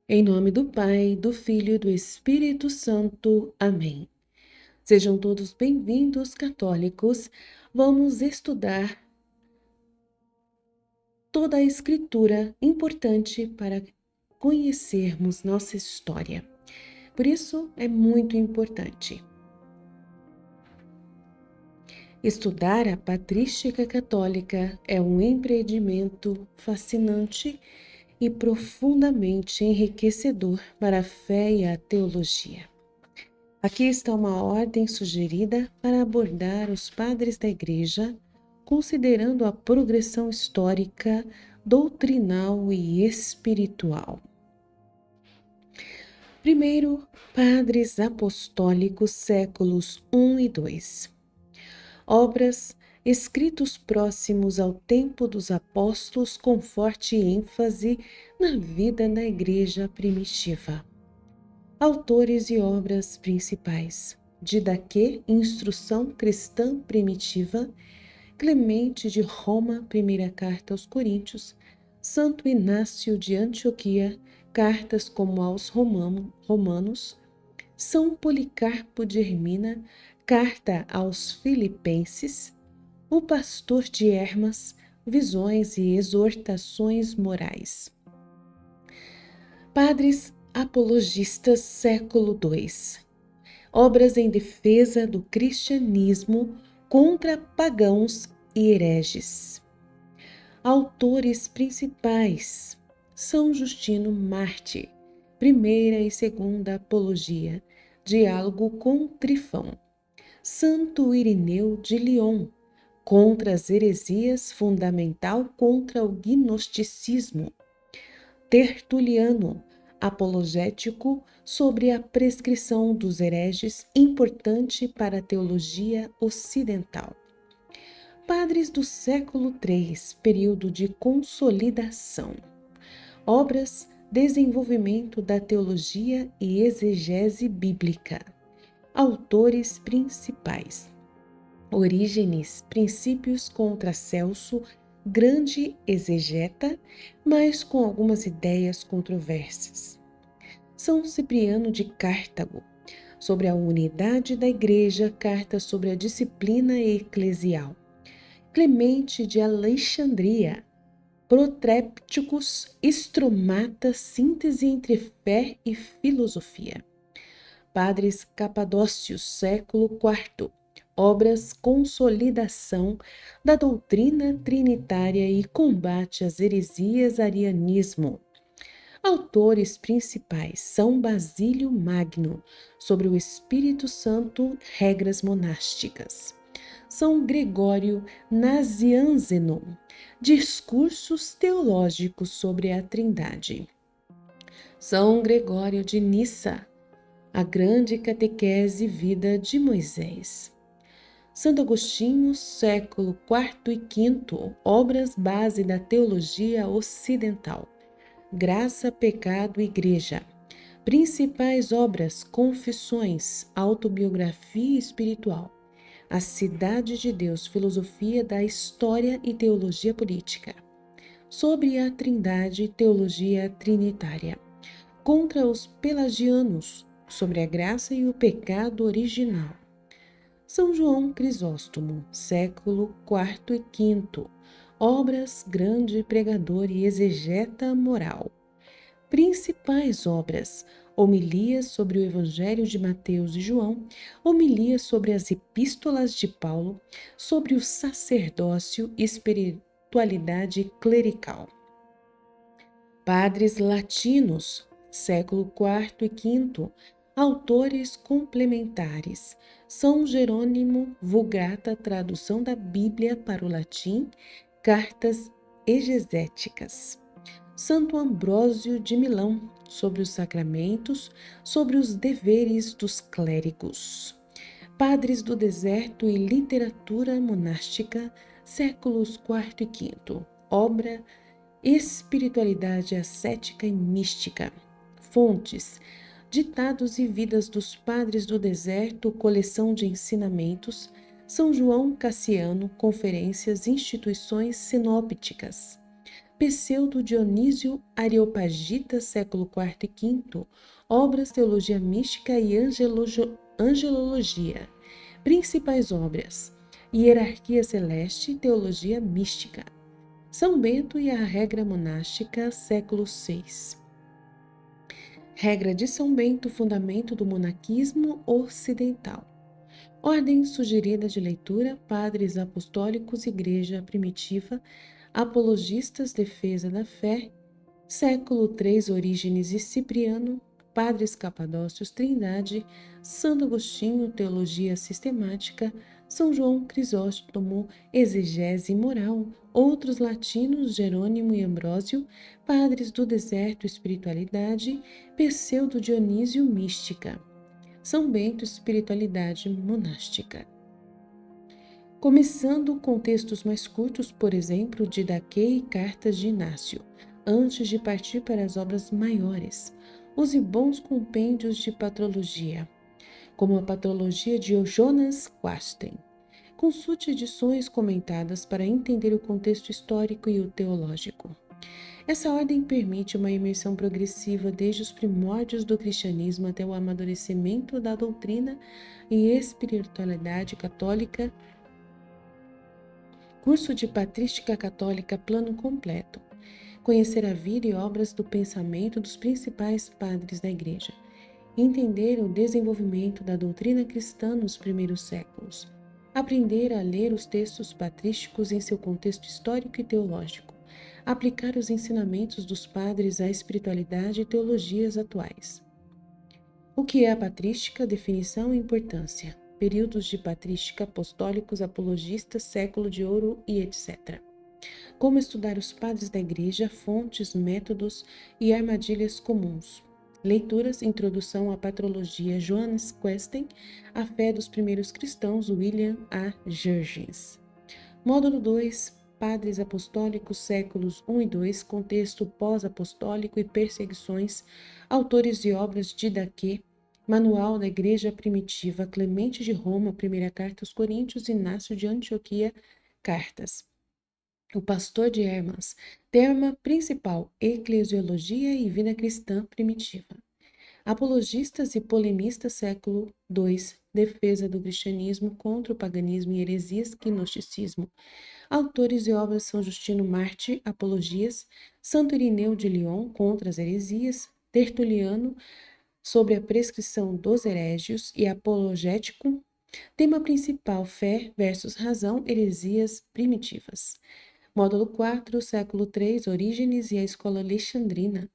Em nome do Pai, do Filho e do Espírito Santo. Amém. Sejam todos bem-vindos, católicos. Vamos estudar toda a Escritura importante para conhecermos nossa história. Por isso, é muito importante. Estudar a patrística católica é um empreendimento fascinante e profundamente enriquecedor para a fé e a teologia. Aqui está uma ordem sugerida para abordar os padres da Igreja, considerando a progressão histórica, doutrinal e espiritual. Primeiro, padres apostólicos séculos I e II. Obras, escritos próximos ao tempo dos apóstolos com forte ênfase na vida da Igreja primitiva. Autores e obras principais: Didaquê, Instrução Cristã Primitiva, Clemente de Roma, Primeira Carta aos Coríntios, Santo Inácio de Antioquia, Cartas como aos Romanos, São Policarpo de Hermina, Carta aos Filipenses, O Pastor de Hermas, Visões e Exortações Morais. Padres apologistas século II. Obras em defesa do cristianismo contra pagãos e hereges. Autores principais: São Justino Marte, Primeira e Segunda Apologia, Diálogo com Trifão. Santo Irineu de Lyon, contra as heresias, fundamental contra o gnosticismo. Tertuliano, apologético sobre a prescrição dos hereges, importante para a teologia ocidental. Padres do século III, período de consolidação. Obras, desenvolvimento da teologia e exegese bíblica. Autores principais: Orígenes, Princípios contra Celso, grande exegeta, mas com algumas ideias controversas. São Cipriano de Cartago, sobre a unidade da Igreja, carta sobre a disciplina eclesial. Clemente de Alexandria, Protrépticos, Estromata, síntese entre fé e filosofia. Padres Capadócios, século IV. Obras Consolidação da doutrina trinitária e combate às heresias arianismo. Autores principais: São Basílio Magno, sobre o Espírito Santo, regras monásticas. São Gregório Nazianzeno, discursos teológicos sobre a Trindade. São Gregório de Nissa, a grande catequese e vida de Moisés. Santo Agostinho, século IV e V, obras base da teologia ocidental. Graça, Pecado, Igreja. Principais obras: Confissões, Autobiografia Espiritual. A Cidade de Deus, Filosofia da História e Teologia Política. Sobre a Trindade, Teologia Trinitária. Contra os pelagianos, sobre a graça e o pecado original. São João Crisóstomo, século IV e V, obras, grande pregador e exegeta moral. Principais obras: Homilias sobre o Evangelho de Mateus e João, Homilias sobre as Epístolas de Paulo, sobre o sacerdócio e espiritualidade clerical. Padres latinos, século IV e V, autores complementares: São Jerônimo Vulgata, tradução da Bíblia para o latim, cartas exegéticas. Santo Ambrósio de Milão, sobre os sacramentos, sobre os deveres dos clérigos. Padres do deserto e literatura monástica, séculos IV e V, obra Espiritualidade ascética e mística. Fontes: Ditados e Vidas dos Padres do Deserto, coleção de ensinamentos, São João Cassiano, Conferências, Instituições Sinópticas. Pseudo Dionísio Areopagita, século IV e V, obras Teologia Mística e Angelologia. Principais obras: Hierarquia Celeste, Teologia Mística. São Bento e a Regra Monástica, século VI. Regra de São Bento, fundamento do monaquismo ocidental. Ordem sugerida de leitura, Padres Apostólicos, Igreja Primitiva, Apologistas, Defesa da Fé, século III, Orígenes e Cipriano, Padres Capadócios, Trindade, Santo Agostinho, Teologia Sistemática, São João Crisóstomo, Exegese Moral, outros latinos, Jerônimo e Ambrósio, Padres do Deserto, Espiritualidade, Pseudo Dionísio, Mística, São Bento, Espiritualidade Monástica. Começando com textos mais curtos, por exemplo, Didaquê e Cartas de Inácio, antes de partir para as obras maiores. Use bons compêndios de patrologia, como a Patrologia de Jonas Quasten. Consulte edições comentadas para entender o contexto histórico e o teológico. Essa ordem permite uma imersão progressiva desde os primórdios do cristianismo até o amadurecimento da doutrina e espiritualidade católica. Curso de Patrística Católica plano completo. Conhecer a vida e obras do pensamento dos principais padres da Igreja. Entender o desenvolvimento da doutrina cristã nos primeiros séculos. Aprender a ler os textos patrísticos em seu contexto histórico e teológico. Aplicar os ensinamentos dos padres à espiritualidade e teologias atuais. O que é a patrística? Definição e importância. Períodos de patrística, apostólicos, apologistas, século de ouro e etc. Como estudar os padres da Igreja, fontes, métodos e armadilhas comuns. Leituras: Introdução à Patrologia, Johannes Questen, A Fé dos Primeiros Cristãos, William A. Jurgens. Módulo 2, Padres Apostólicos, séculos I e II, contexto pós-apostólico e perseguições, autores e obras de Didaquê, Manual da Igreja Primitiva, Clemente de Roma, Primeira Carta aos Coríntios, Inácio de Antioquia, Cartas. O Pastor de Hermas, tema principal, Eclesiologia e Vida Cristã Primitiva. Apologistas e polemistas, século II, defesa do cristianismo contra o paganismo e heresias, gnosticismo. Autores e obras: São Justino Marte, Apologias, Santo Irineu de Lyon, contra as heresias, Tertuliano, sobre a prescrição dos herégios e apologético. Tema principal: Fé versus Razão, heresias primitivas. Módulo 4, século III, Orígenes e a Escola Alexandrina.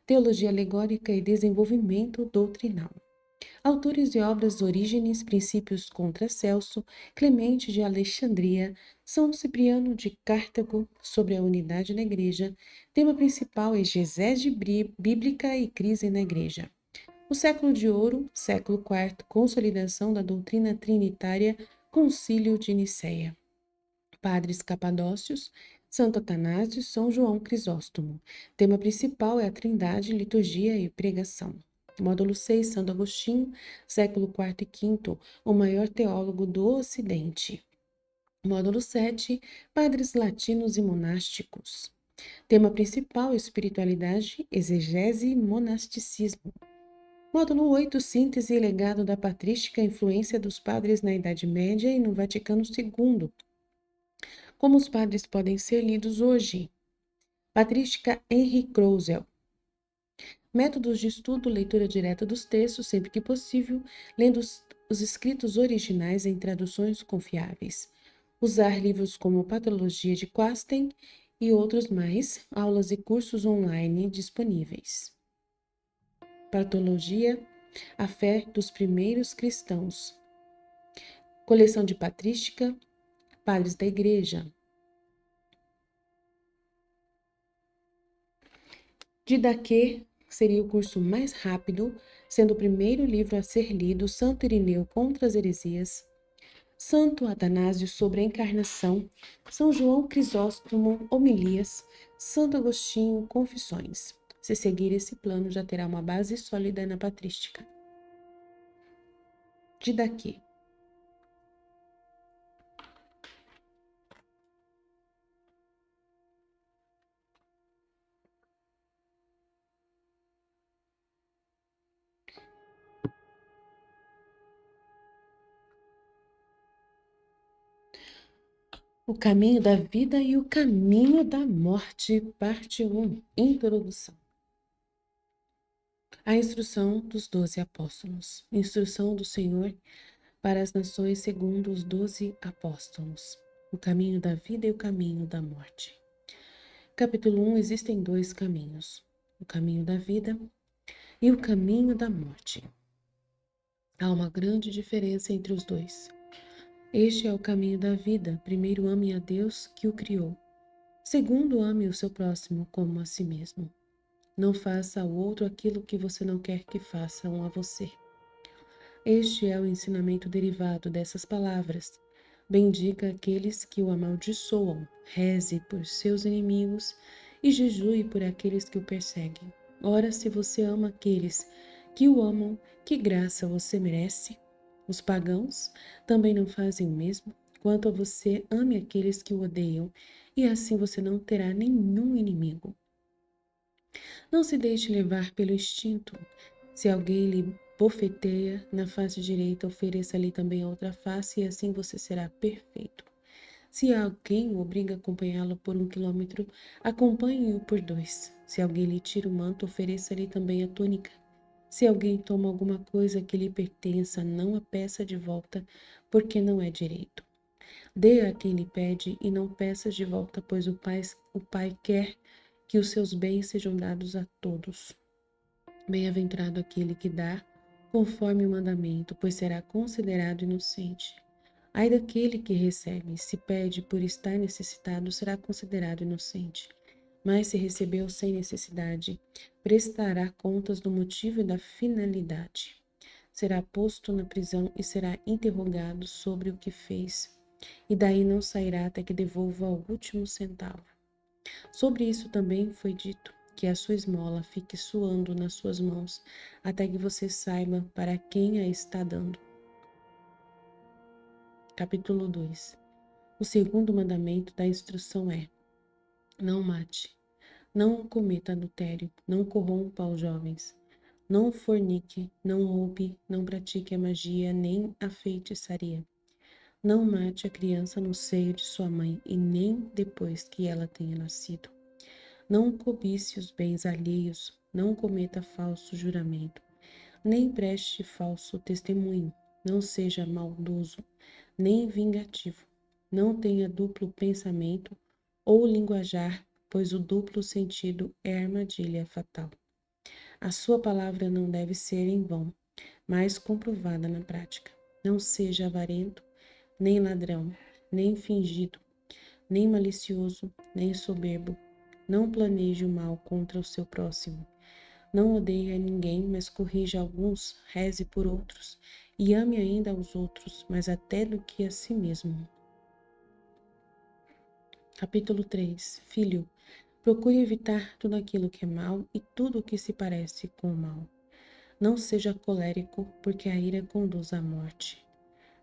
Teologia alegórica e desenvolvimento doutrinal. Autores e obras: Orígenes, Princípios contra Celso, Clemente de Alexandria, São Cipriano de Cartago, sobre a unidade da Igreja. Tema principal: exegese bíblica e crise na Igreja. O século de ouro, século IV, consolidação da doutrina trinitária, Concílio de Nicéia. Padres Capadócios, Santo Atanásio, São João Crisóstomo. Tema principal é a Trindade, liturgia e pregação. Módulo 6, Santo Agostinho, século IV e V, o maior teólogo do Ocidente. Módulo 7, Padres latinos e monásticos. Tema principal, espiritualidade, exegese e monasticismo. Módulo 8, Síntese e legado da patrística, influência dos padres na Idade Média e no Vaticano II. Como os padres podem ser lidos hoje? Patrística Henri Crousel. Métodos de estudo: leitura direta dos textos, sempre que possível, lendo os escritos originais em traduções confiáveis. Usar livros como Patrologia de Quasten e outros mais, aulas e cursos online disponíveis. Patologia, a fé dos primeiros cristãos. Coleção de patrística, padres da Igreja. Didaquê seria o curso mais rápido, sendo o primeiro livro a ser lido, Santo Irineu contra as heresias, Santo Atanásio sobre a encarnação, São João Crisóstomo, homilias, Santo Agostinho, confissões. Se seguir esse plano, já terá uma base sólida na patrística. Didaquê. O caminho da vida e o caminho da morte, parte 1, introdução. A instrução dos 12 apóstolos. Instrução do Senhor para as nações segundo os 12 apóstolos. O caminho da vida e o caminho da morte. Capítulo 1. Existem dois caminhos: o caminho da vida e o caminho da morte. Há uma grande diferença entre os dois. Este é o caminho da vida. Primeiro, ame a Deus que o criou. Segundo, ame o seu próximo como a si mesmo. Não faça ao outro aquilo que você não quer que façam a você. Este é o ensinamento derivado dessas palavras. Bendiga aqueles que o amaldiçoam, reze por seus inimigos e jejue por aqueles que o perseguem. Ora, se você ama aqueles que o amam, que graça você merece? Os pagãos também não fazem o mesmo? Quanto a você, ame aqueles que o odeiam, e assim você não terá nenhum inimigo. Não se deixe levar pelo instinto. Se alguém lhe bofeteia na face direita, ofereça-lhe também a outra face, e assim você será perfeito. Se alguém o obriga a acompanhá-lo por 1 quilômetro, acompanhe-o por 2. Se alguém lhe tira o manto, ofereça-lhe também a túnica. Se alguém toma alguma coisa que lhe pertença, não a peça de volta, porque não é direito. Dê a quem lhe pede e não peças de volta, pois o pai quer que os seus bens sejam dados a todos. Bem-aventurado aquele que dá conforme o mandamento, pois será considerado inocente. Ai daquele que recebe, se pede por estar necessitado, será considerado inocente. Mas se recebeu sem necessidade, prestará contas do motivo e da finalidade. Será posto na prisão e será interrogado sobre o que fez, e daí não sairá até que devolva o último centavo. Sobre isso também foi dito que a sua esmola fique suando nas suas mãos, até que você saiba para quem a está dando. Capítulo 2. O segundo mandamento da instrução é: não mate, não cometa adultério, não corrompa os jovens, não fornique, não roube, não pratique a magia nem a feitiçaria. Não mate a criança no seio de sua mãe e nem depois que ela tenha nascido. Não cobice os bens alheios, não cometa falso juramento, nem preste falso testemunho, não seja maldoso, nem vingativo. Não tenha duplo pensamento ou linguajar, pois o duplo sentido é armadilha fatal. A sua palavra não deve ser em vão, mas comprovada na prática. Não seja avarento, nem ladrão, nem fingido, nem malicioso, nem soberbo. Não planeje o mal contra o seu próximo. Não odeie a ninguém, mas corrija alguns, reze por outros, e ame ainda aos outros, mas até do que a si mesmo. Capítulo 3. Filho, procure evitar tudo aquilo que é mal e tudo o que se parece com o mal. Não seja colérico, porque a ira conduz à morte.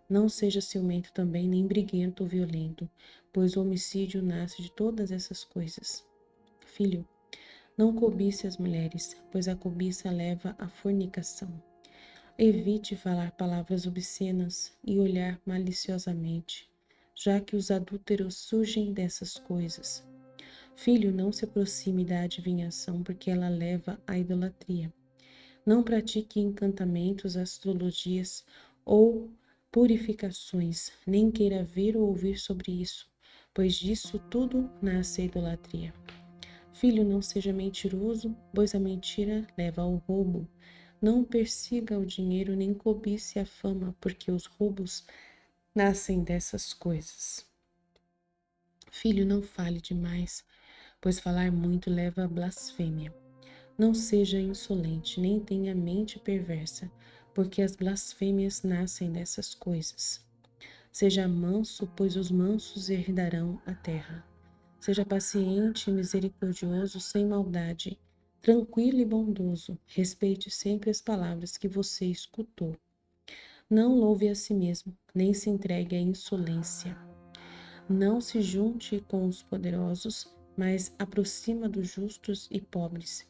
Não seja ciumento também, nem briguento ou violento, pois o homicídio nasce de todas essas coisas. Filho, não cobice as mulheres, pois a cobiça leva à fornicação. Evite falar palavras obscenas e olhar maliciosamente, já que os adúlteros surgem dessas coisas. Filho, não se aproxime da adivinhação, porque ela leva à idolatria. Não pratique encantamentos, astrologias ou purificações, nem queira ver ou ouvir sobre isso, pois disso tudo nasce a idolatria. Filho, não seja mentiroso, pois a mentira leva ao roubo. Não persiga o dinheiro, nem cobice a fama, porque os roubos nascem dessas coisas. Filho, não fale demais, pois falar muito leva à blasfêmia. Não seja insolente, nem tenha mente perversa, porque as blasfêmias nascem dessas coisas. Seja manso, pois os mansos herdarão a terra. Seja paciente e misericordioso, sem maldade, tranquilo e bondoso. Respeite sempre as palavras que você escutou. Não louve a si mesmo, nem se entregue à insolência. Não se junte com os poderosos, mas aproxima dos justos e pobres.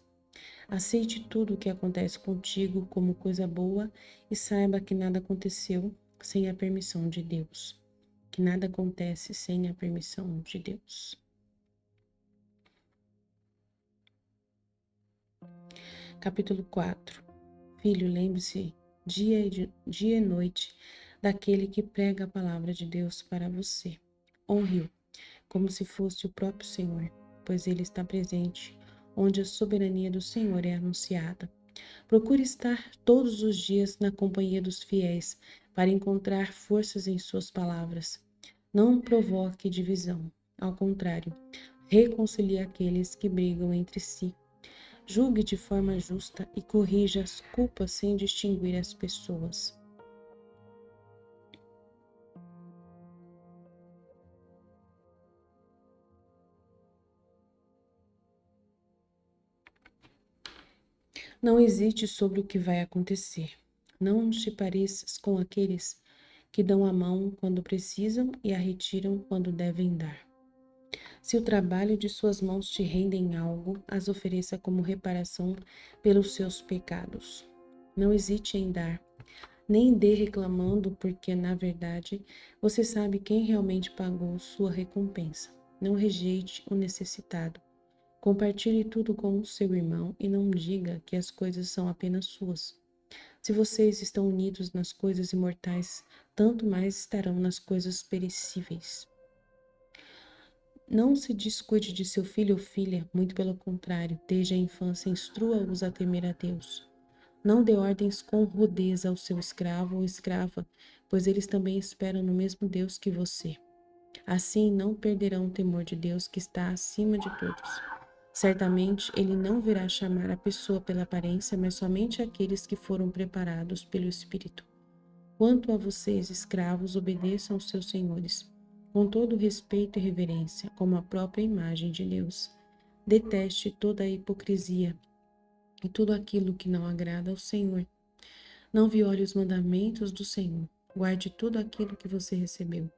Aceite tudo o que acontece contigo como coisa boa e saiba que nada aconteceu sem a permissão de Deus. que nada acontece sem a permissão de Deus. Capítulo 4. Filho, lembre-se dia e noite daquele que prega a palavra de Deus para você. Honre-o como se fosse o próprio Senhor, pois ele está presente onde a soberania do Senhor é anunciada. Procure estar todos os dias na companhia dos fiéis para encontrar forças em suas palavras. Não provoque divisão. Ao contrário, reconcilie aqueles que brigam entre si. Julgue de forma justa e corrija as culpas sem distinguir as pessoas. Não hesite sobre o que vai acontecer. Não te pareças com aqueles que dão a mão quando precisam e a retiram quando devem dar. Se o trabalho de suas mãos te rendem algo, as ofereça como reparação pelos seus pecados. Não hesite em dar, nem dê reclamando, porque, na verdade, você sabe quem realmente pagou sua recompensa. Não rejeite o necessitado. Compartilhe tudo com o seu irmão e não diga que as coisas são apenas suas. Se vocês estão unidos nas coisas imortais, tanto mais estarão nas coisas perecíveis. Não se descuide de seu filho ou filha, muito pelo contrário, desde a infância instrua-os a temer a Deus. Não dê ordens com rudeza ao seu escravo ou escrava, pois eles também esperam no mesmo Deus que você. Assim não perderão o temor de Deus que está acima de todos. Certamente ele não virá chamar a pessoa pela aparência, mas somente aqueles que foram preparados pelo Espírito. Quanto a vocês, escravos, obedeçam aos seus senhores, com todo respeito e reverência, como a própria imagem de Deus. Deteste toda a hipocrisia e tudo aquilo que não agrada ao Senhor. Não viole os mandamentos do Senhor. Guarde tudo aquilo que você recebeu.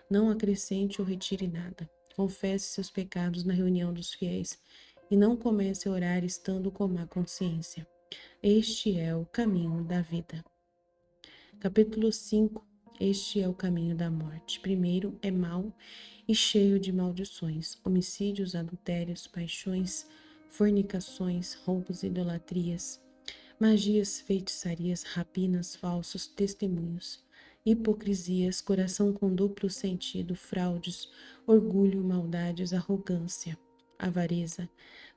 Não acrescente ou retire nada. Confesse seus pecados na reunião dos fiéis e não comece a orar estando com má consciência. Este é o caminho da vida. Capítulo 5. Este é o caminho da morte. Primeiro é mau e cheio de maldições, homicídios, adultérios, paixões, fornicações, roubos, idolatrias, magias, feitiçarias, rapinas, falsos testemunhos, hipocrisias, coração com duplo sentido, fraudes, orgulho, maldades, arrogância, avareza,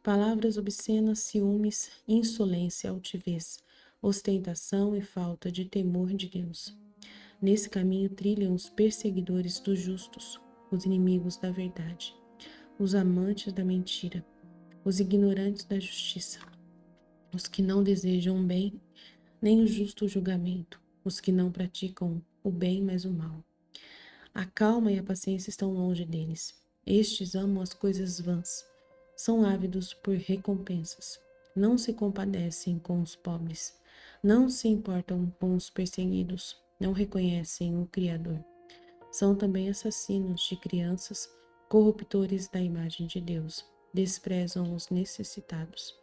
palavras obscenas, ciúmes, insolência, altivez, ostentação e falta de temor de Deus. Nesse caminho trilham os perseguidores dos justos, os inimigos da verdade, os amantes da mentira, os ignorantes da justiça, os que não desejam o bem, nem o justo julgamento, os que não praticam o bem, mas o mal. A calma e a paciência estão longe deles. Estes amam as coisas vãs, são ávidos por recompensas. Não se compadecem com os pobres, não se importam com os perseguidos, não reconhecem o Criador. São também assassinos de crianças, corruptores da imagem de Deus, desprezam os necessitados,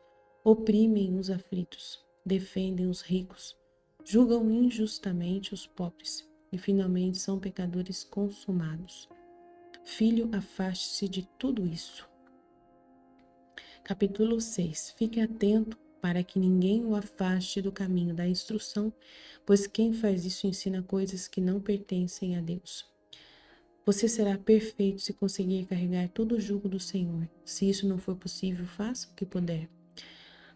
oprimem os aflitos, defendem os ricos, julgam injustamente os pobres e finalmente são pecadores consumados. Filho, afaste-se de tudo isso. Capítulo 6. Fique atento para que ninguém o afaste do caminho da instrução, pois quem faz isso ensina coisas que não pertencem a Deus. Você será perfeito se conseguir carregar todo o jugo do Senhor. Se isso não for possível, faça o que puder.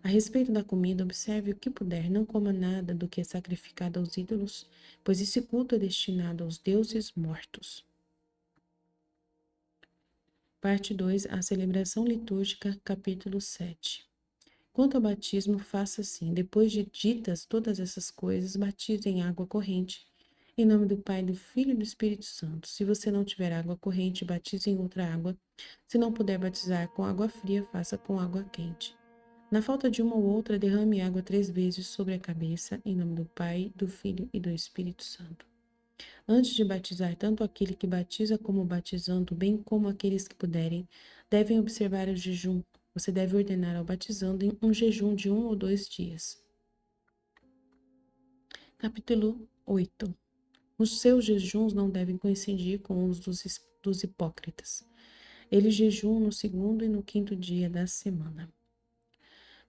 A respeito da comida, observe o que puder, não coma nada do que é sacrificado aos ídolos, pois esse culto é destinado aos deuses mortos. Parte 2. A celebração litúrgica, capítulo 7. Quanto ao batismo, faça assim. Depois de ditas todas essas coisas, batize em água corrente, em nome do Pai, do Filho e do Espírito Santo. Se você não tiver água corrente, batize em outra água. Se não puder batizar com água fria, faça com água quente. Na falta de uma ou outra, derrame água 3 vezes sobre a cabeça, em nome do Pai, do Filho e do Espírito Santo. Antes de batizar, tanto aquele que batiza como o batizando, bem como aqueles que puderem, devem observar o jejum. Você deve ordenar ao batizando um jejum de 1 ou 2 dias. Capítulo 8. Os seus jejuns não devem coincidir com os dos hipócritas. Eles jejuam no segundo e no quinto dia da semana.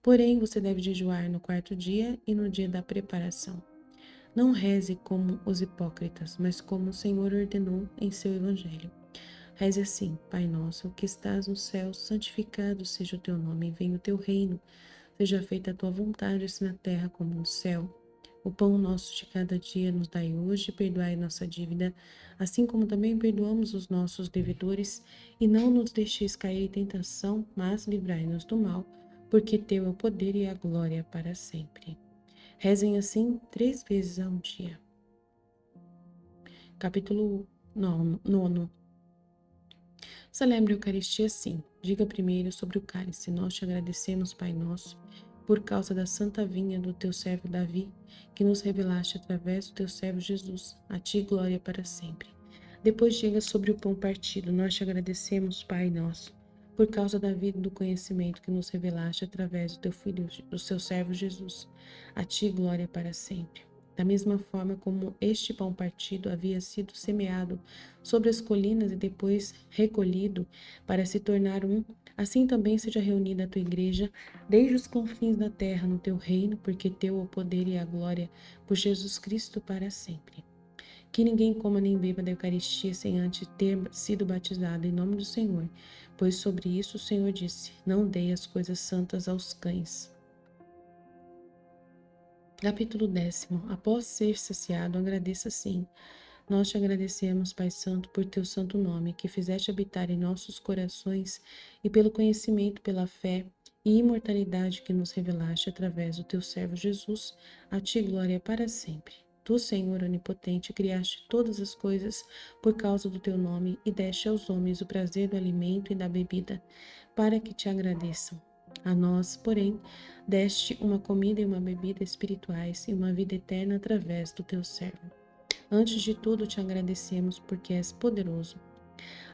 Porém, você deve jejuar no quarto dia e no dia da preparação. Não reze como os hipócritas, mas como o Senhor ordenou em seu evangelho. Reze assim: Pai nosso, que estás no céu, santificado seja o teu nome, venha o teu reino. Seja feita a tua vontade, assim na terra como no céu. O pão nosso de cada dia nos dai hoje, perdoai nossa dívida, assim como também perdoamos os nossos devedores, e não nos deixeis cair em tentação, mas livrai-nos do mal, porque teu é o poder e a glória para sempre. Rezem assim 3 vezes ao dia. Capítulo 9. Celebre a Eucaristia assim. Diga primeiro sobre o cálice. Nós te agradecemos, Pai nosso, por causa da santa vinha do teu servo Davi, que nos revelaste através do teu servo Jesus. A ti glória para sempre. Depois diga sobre o pão partido. Nós te agradecemos, Pai nosso, por causa da vida e do conhecimento que nos revelaste através do teu Filho, do seu servo Jesus. A ti glória para sempre. Da mesma forma como este pão partido havia sido semeado sobre as colinas e depois recolhido para se tornar um, assim também seja reunida a tua igreja desde os confins da terra no teu reino, porque teu é o poder e a glória por Jesus Cristo para sempre. Que ninguém coma nem beba da Eucaristia sem antes ter sido batizado em nome do Senhor, pois sobre isso o Senhor disse: Não dei as coisas santas aos cães. Capítulo 10. Após ser saciado, agradeça sim. Nós te agradecemos, Pai Santo, por teu santo nome, que fizeste habitar em nossos corações e pelo conhecimento, pela fé e imortalidade que nos revelaste através do teu servo Jesus. A ti glória para sempre. Tu, Senhor onipotente, criaste todas as coisas por causa do teu nome e deste aos homens o prazer do alimento e da bebida, para que te agradeçam. A nós, porém, deste uma comida e uma bebida espirituais e uma vida eterna através do teu servo. Antes de tudo, te agradecemos porque és poderoso.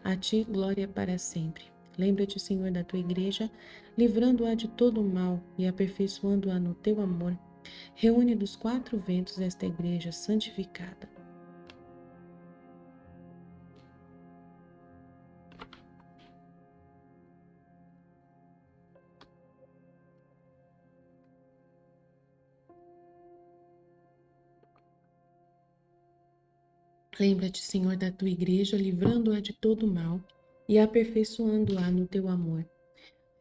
A ti, glória para sempre. Lembra-te, Senhor, da tua igreja, livrando-a de todo o mal e aperfeiçoando-a no teu amor. Reúne dos 4 ventos esta igreja santificada. Lembra-te, Senhor, da tua igreja, livrando-a de todo o mal e aperfeiçoando-a no teu amor.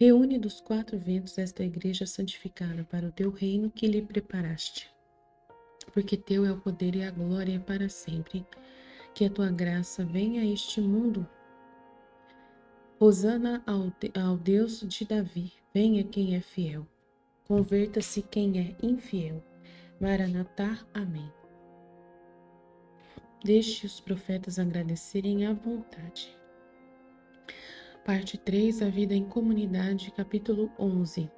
Reúne dos 4 ventos esta igreja santificada para o teu reino que lhe preparaste. Porque teu é o poder e a glória para sempre. Que a tua graça venha a este mundo. Hosana ao Deus de Davi. Venha quem é fiel. Converta-se quem é infiel. Maranatá. Amém. Deixe os profetas agradecerem à vontade. Parte 3. A vida em comunidade, capítulo 11.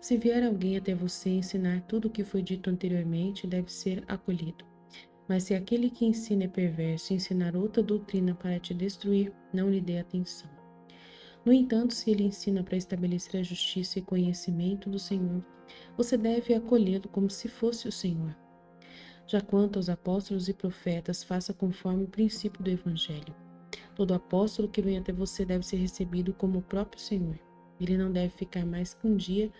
Se vier alguém até você ensinar tudo o que foi dito anteriormente, deve ser acolhido. Mas se aquele que ensina é perverso e ensinar outra doutrina para te destruir, não lhe dê atenção. No entanto, se ele ensina para estabelecer a justiça e conhecimento do Senhor, você deve acolhê-lo como se fosse o Senhor. Já quanto aos apóstolos e profetas, faça conforme o princípio do Evangelho. Todo apóstolo que vem até você deve ser recebido como o próprio Senhor. Ele não deve ficar mais que um dia,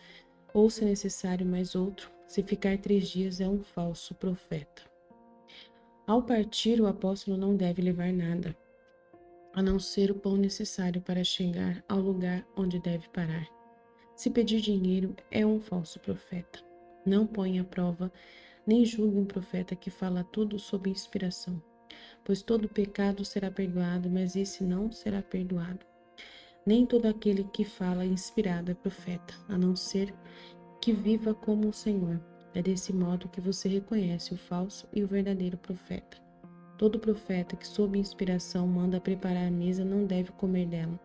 ou, se necessário, mais outro. Se ficar 3 dias, é um falso profeta. Ao partir, o apóstolo não deve levar nada, a não ser o pão necessário para chegar ao lugar onde deve parar. Se pedir dinheiro, é um falso profeta. Não ponha à prova, nem julgue um profeta que fala tudo sob inspiração, pois todo pecado será perdoado, mas esse não será perdoado. Nem todo aquele que fala inspirado é profeta, a não ser que viva como o Senhor. É desse modo que você reconhece o falso e o verdadeiro profeta. Todo profeta que, sob inspiração, manda preparar a mesa não deve comer dela.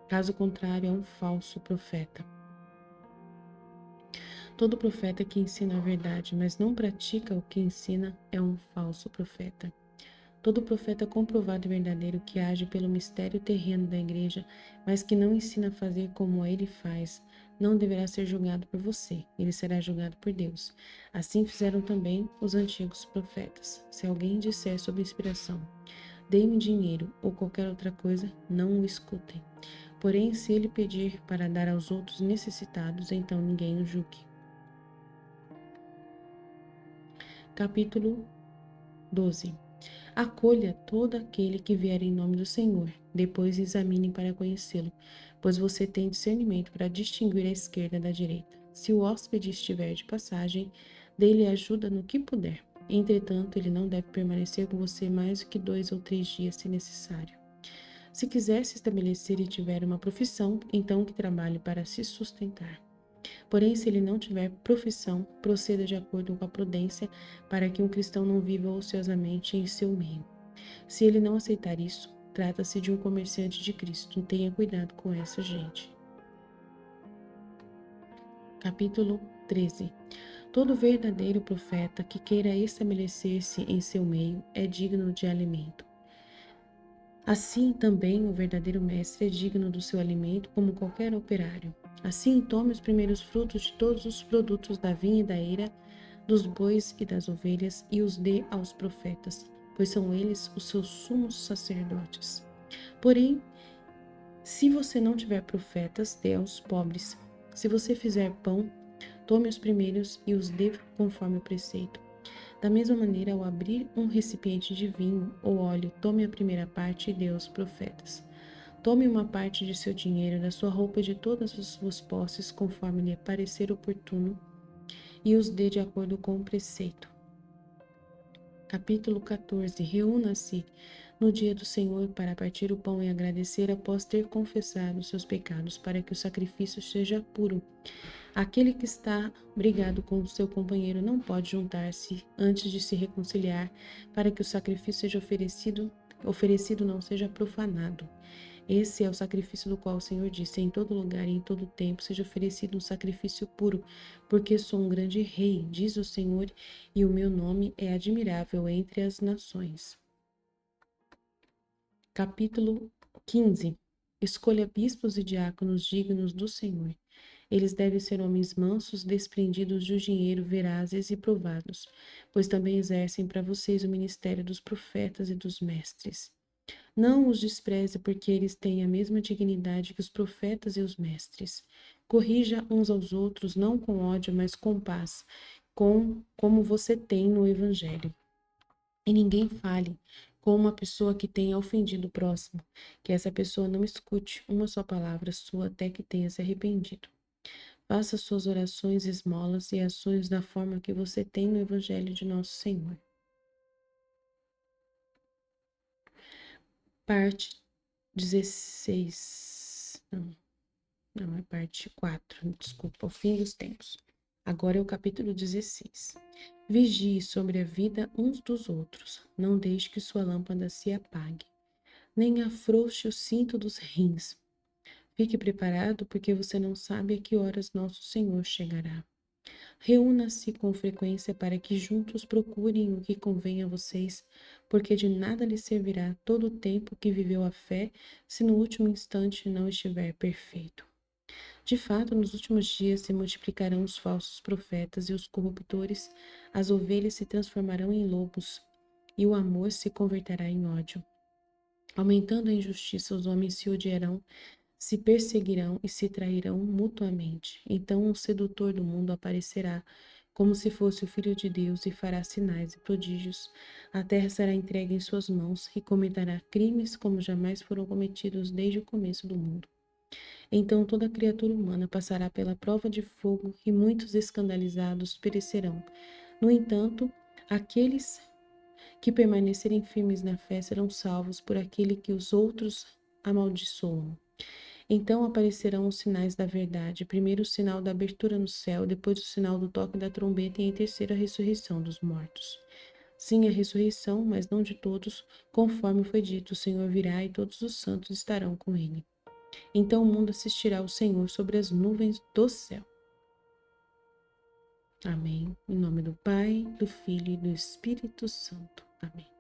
Caso contrário, é um falso profeta. Todo profeta que ensina a verdade, mas não pratica o que ensina, é um falso profeta. Todo profeta comprovado e verdadeiro que age pelo mistério terreno da igreja, mas que não ensina a fazer como ele faz, não deverá ser julgado por você, ele será julgado por Deus. Assim fizeram também os antigos profetas. Se alguém disser sob inspiração, dê-me dinheiro ou qualquer outra coisa, não o escutem. Porém, se ele pedir para dar aos outros necessitados, então ninguém o julgue. Capítulo 12. Acolha todo aquele que vier em nome do Senhor, depois examine para conhecê-lo, pois você tem discernimento para distinguir a esquerda da direita. Se o hóspede estiver de passagem, dê-lhe ajuda no que puder. Entretanto, ele não deve permanecer com você mais do que 2 ou 3 dias, se necessário. Se quiser se estabelecer e tiver uma profissão, então que trabalhe para se sustentar. Porém, se ele não tiver profissão, proceda de acordo com a prudência, para que um cristão não viva ociosamente em seu meio. Se ele não aceitar isso, trata-se de um comerciante de Cristo. Tenha cuidado com essa gente. Capítulo 13. Todo verdadeiro profeta que queira estabelecer-se em seu meio é digno de alimento. Assim também o verdadeiro mestre é digno do seu alimento como qualquer operário. Assim tome os primeiros frutos de todos os produtos da vinha e da eira, dos bois e das ovelhas, e os dê aos profetas, pois são eles os seus sumos sacerdotes. Porém, se você não tiver profetas, dê aos pobres. Se você fizer pão, tome os primeiros e os dê conforme o preceito. Da mesma maneira, ao abrir um recipiente de vinho ou óleo, tome a primeira parte e dê aos profetas. Tome uma parte de seu dinheiro, da sua roupa e de todas as suas posses, conforme lhe parecer oportuno, e os dê de acordo com o preceito. Capítulo 14. Reúna-se no dia do Senhor para partir o pão e agradecer após ter confessado os seus pecados, para que o sacrifício seja puro. Aquele que está brigado com o seu companheiro não pode juntar-se antes de se reconciliar, para que o sacrifício seja oferecido não seja profanado. Esse é o sacrifício do qual o Senhor disse: em todo lugar e em todo tempo seja oferecido um sacrifício puro, porque sou um grande rei, diz o Senhor, e o meu nome é admirável entre as nações. Capítulo 15. Escolha bispos e diáconos dignos do Senhor. Eles devem ser homens mansos, desprendidos do dinheiro, verazes e provados, pois também exercem para vocês o ministério dos profetas e dos mestres. Não os despreze, porque eles têm a mesma dignidade que os profetas e os mestres. Corrija uns aos outros, não com ódio, mas com paz, como você tem no Evangelho. E ninguém fale com uma pessoa que tenha ofendido o próximo, que essa pessoa não escute uma só palavra sua até que tenha se arrependido. Faça suas orações, esmolas e ações da forma que você tem no Evangelho de Nosso Senhor. Parte 16. Não, é parte 4. Desculpa, o fim dos tempos. Agora é o capítulo 16. Vigie sobre a vida uns dos outros. Não deixe que sua lâmpada se apague, nem afrouxe o cinto dos rins. Fique preparado, porque você não sabe a que horas nosso Senhor chegará. Reúna-se com frequência para que juntos procurem o que convém a vocês, porque de nada lhe servirá todo o tempo que viveu a fé, se no último instante não estiver perfeito. De fato, nos últimos dias se multiplicarão os falsos profetas e os corruptores, as ovelhas se transformarão em lobos, e o amor se converterá em ódio. Aumentando a injustiça, os homens se odiarão, se perseguirão e se trairão mutuamente. Então o sedutor do mundo aparecerá, como se fosse o Filho de Deus, e fará sinais e prodígios. A terra será entregue em suas mãos e cometerá crimes como jamais foram cometidos desde o começo do mundo. Então toda criatura humana passará pela prova de fogo e muitos escandalizados perecerão. No entanto, aqueles que permanecerem firmes na fé serão salvos por aquele que os outros amaldiçoam. Então aparecerão os sinais da verdade, primeiro o sinal da abertura no céu, depois o sinal do toque da trombeta e em terceiro a ressurreição dos mortos. Sim, a ressurreição, mas não de todos, conforme foi dito, o Senhor virá e todos os santos estarão com ele. Então o mundo assistirá ao Senhor sobre as nuvens do céu. Amém. Em nome do Pai, do Filho e do Espírito Santo. Amém.